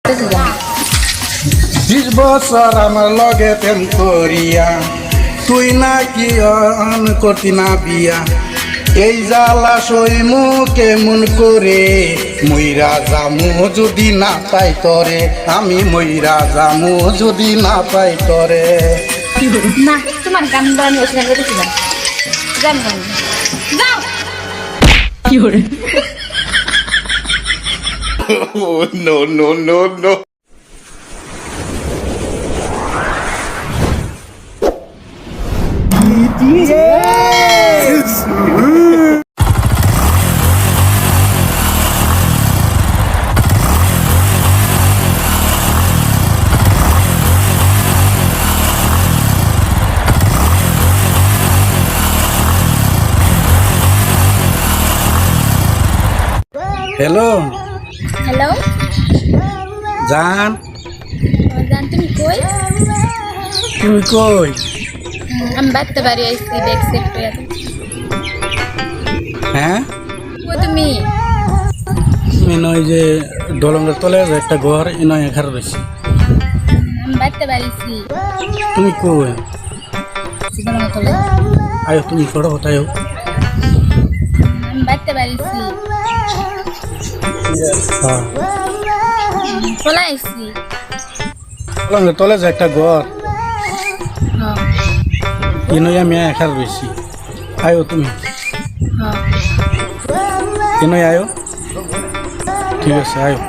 20 বছর আমার লগে প্রেম করিয়া তুই নাকি অন করতি না বিয়া এই জ্বালা সইমু কেমন করে মইরা জামু যদি না পাই তরে আমি মইরা জামু যদি না পাই তরে না তোমার গান গান হয়েছে গান গান যাও কি করে no no no no Yes! Hello. Hello. Jan. Jan তুমি কই? তুমি কই? আমি বাড়তে বাড়ি আইছি ব্যাগ সেট করে হ্যাঁ? ও তুমি? আমি নয় যে দলঙ্গের তলে একটা ঘর নয় এখার রয়েছে। আমি বাড়তে বাড়িছি। তুমি কই? দলঙ্গের তলে। আয়ো তুমি ছোট হতে আয়ো। আমি বাড়তে বাড়িছি। হ্যাঁ। চলে আইছি। দলঙ্গের তলে যে একটা ঘর। হ্যাঁ। ইনয় আমি এখার রয়েছি। আয়ো তুমি। হ্যাঁ। ইনয় আয়ো। ঠিক আছে আয়ো।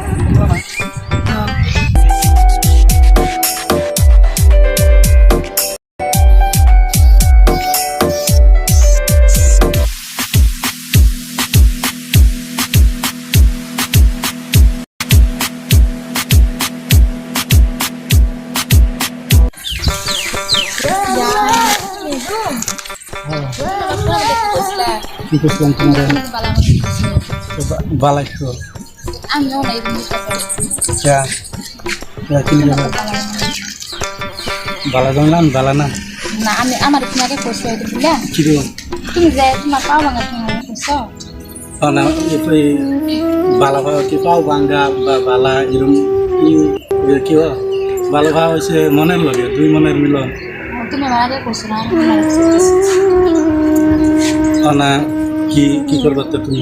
কি করছিলাম তোমার বালাই তো আমিও নাই বালা জানলাম বালা না না আমি আমার তোমাকে কষ্ট হইতে দিলা কি রে তুমি যাই তোমার পাও ভাঙা তুমি কষ্ট না এতো বালা ভাও কি পাও ভাঙা বা বালা এরকম কি বালা ভাও হচ্ছে মনের লগে দুই মনের মিলন তুমি আমার আগে কষ্ট না কি কি করবা তো তুমি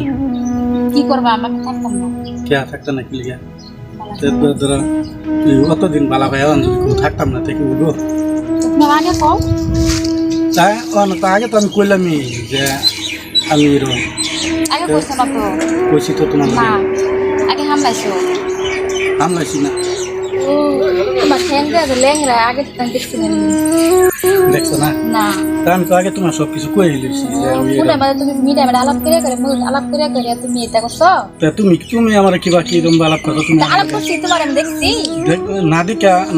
কি করবা আমি থাকতাম না কে থাকতে না কি লিগা ধরো অতদিন বালা ভাই থাকতাম না থেকে উঠবো তোমার আগে কও তাই আগে তো আমি কইলামই যে আমি এরকম আগে কইছ না তো কইছি তো তোমার না আগে হামলাইছো হামলাইছি না ও তোমার ঠ্যাংটা লেংরা আগে তো দেখছি দেখছো না না তা আমি তো আগে তোমার সব কিছু কই লিছি যে আমি তুমি মিডিয়া আলাপ করে আলাপ করে তুমি এটা করছো তা তুমি আমার কিবা কি এরকম আলাপ করো তুমি আলাপ করছি তোমার আমি দেখছি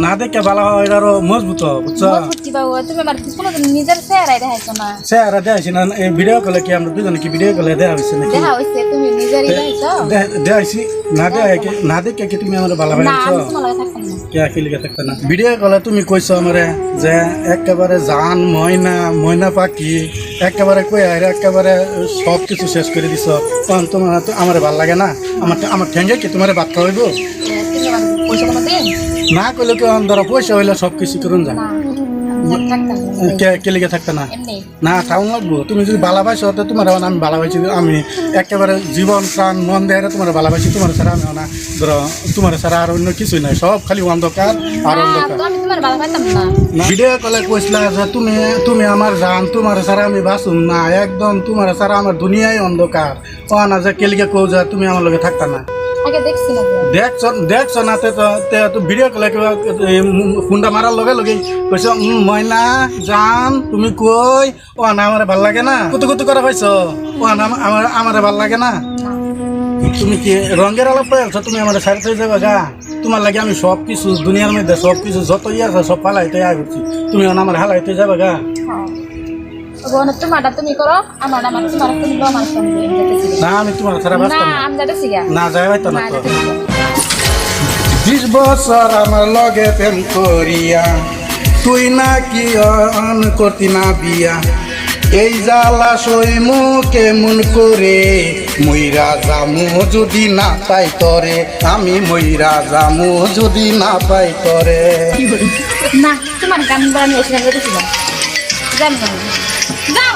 না দেখা বালা হয় আরো মজবুত বুঝছো মজবুত কি বাবা তুমি আমার কোনো নিজের চেহারা দেখাইছো না চেহারা দেখাইছি না এই ভিডিও কলে কি আমরা দুজনে কি ভিডিও কলে দেখা হইছে নাকি দেখা হইছে তুমি নিজেরই দেখাইছো দেখাইছি না দেখে কি তুমি আমার বালা বানাইছো না তোমার লাগে থাকতাম না কে কি লিখে থাকতা না ভিডিও কলে তুমি কইছো আমারে যে একেবারে জান ময়না পাখি একেবারে কই আইরা একেবারে সব কিছু শেষ করে দিছ তখন তোমার আমার ভাল লাগে না আমার ঠেঙ্গে কি তোমার বাদ খাওয়াইব না কইলে কি ধরো পয়সা হইলে সব কিছু করুন যায় কে লিখে থাকতে না না টাউন লাগবো তুমি যদি ভালোবাসো তো তোমার আমি ভালোবাসি আমি একেবারে জীবন প্রাণ মন দেয় তোমার ভালোবাসি তোমার ছাড়া আমি না ধরো তোমার ছাড়া আর অন্য কিছুই নাই সব খালি অন্ধকার আর অন্ধকার ভিডিও কলে কইসলা যে তুমি আমার জান তোমার ছাড়া আমি বাঁচুম না একদম তোমার ছাড়া আমার দুনিয়ায় অন্ধকার ও না যে কেলিকে কৌ যে তুমি আমার লগে থাকতা না দেখছো না তো ভিডিও কলে ফোনটা মারার লগে লগে কইছ ময়না জান তুমি কই ও না আমার ভাল লাগে না কুতু করে পাইছ ও না আমার ভাল লাগে না তুমি কি রঙের আলাপ পাইছ তুমি আমার সাইড হয়ে যাবে গা তোমার লাগে আমি সব কিছু দুনিয়ার মধ্যে সব কিছু যত আছে সব ফালাইতে করছি তুমি আমার হালাইতে যাবে গা তুমি করো আমার তোমার না আমি তোমার ছাড়া বাঁচতাম না যাই হয়তো না 20 বছর আমার লগে প্রেম করিয়া তুই নাকি অন করতি না বিয়া এই জ্বালা সইমু কেমন করে মইরা জামু যদি না পাই তরে, আমি মইরা জামু যদি না পাই তরে। না তোমার গান বাড়ানো এসে গেছিল, জানো যাও।